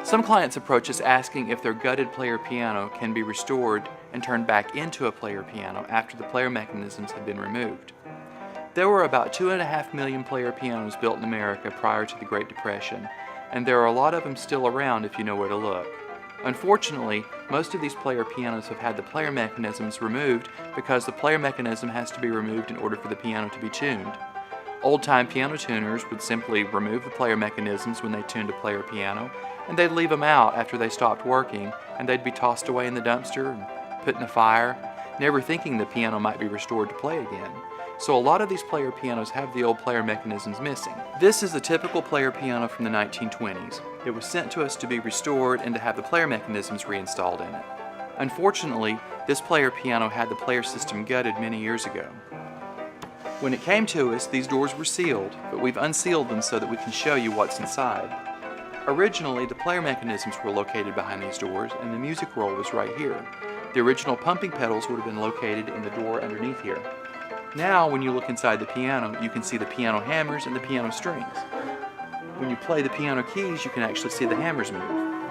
Some clients approach us asking if their gutted player piano can be restored and turned back into a player piano after the player mechanisms have been removed. There were about 2.5 million player pianos built in America prior to the Great Depression, and there are a lot of them still around if you know where to look. Unfortunately, most of these player pianos have had the player mechanisms removed because the player mechanism has to be removed in order for the piano to be tuned. Old-time piano tuners would simply remove the player mechanisms when they tuned a player piano, and they'd leave them out after they stopped working, and they'd be tossed away in the dumpster and put in the fire, never thinking the piano might be restored to play again. So a lot of these player pianos have the old player mechanisms missing. This is a typical player piano from the 1920s. It was sent to us to be restored and to have the player mechanisms reinstalled in it. Unfortunately, this player piano had the player system gutted many years ago. When it came to us, these doors were sealed, but we've unsealed them so that we can show you what's inside. Originally, the player mechanisms were located behind these doors, and the music roll was right here. The original pumping pedals would have been located in the door underneath here. Now, when you look inside the piano, you can see the piano hammers and the piano strings. When you play the piano keys, you can actually see the hammers move.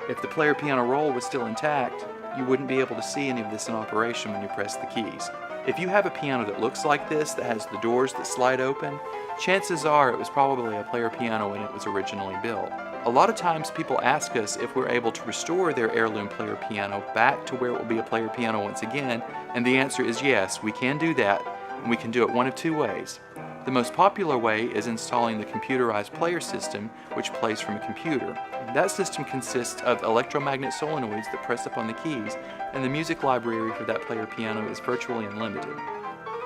If the player piano roll was still intact, you wouldn't be able to see any of this in operation when you press the keys. If you have a piano that looks like this, that has the doors that slide open, chances are it was probably a player piano when it was originally built. A lot of times people ask us if we're able to restore their heirloom player piano back to where it will be a player piano once again, and the answer is yes, we can do that, and we can do it one of two ways. The most popular way is installing the computerized player system, which plays from a computer. That system consists of electromagnet solenoids that press upon the keys, and the music library for that player piano is virtually unlimited.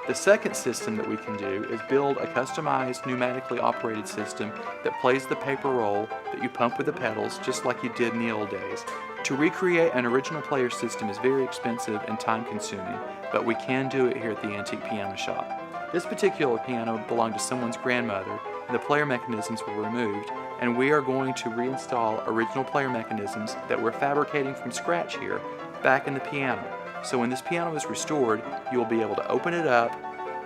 The second system that we can do is build a customized pneumatically operated system that plays the paper roll that you pump with the pedals just like you did in the old days. To recreate an original player system is very expensive and time consuming, but we can do it here at the Antique Piano Shop. This particular piano belonged to someone's grandmother, and the player mechanisms were removed, and we are going to reinstall original player mechanisms that we're fabricating from scratch here back in the piano. So when this piano is restored, you will be able to open it up,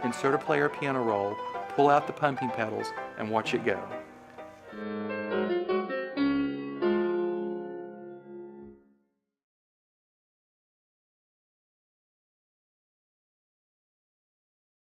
insert a player piano roll, pull out the pumping pedals, and watch it go.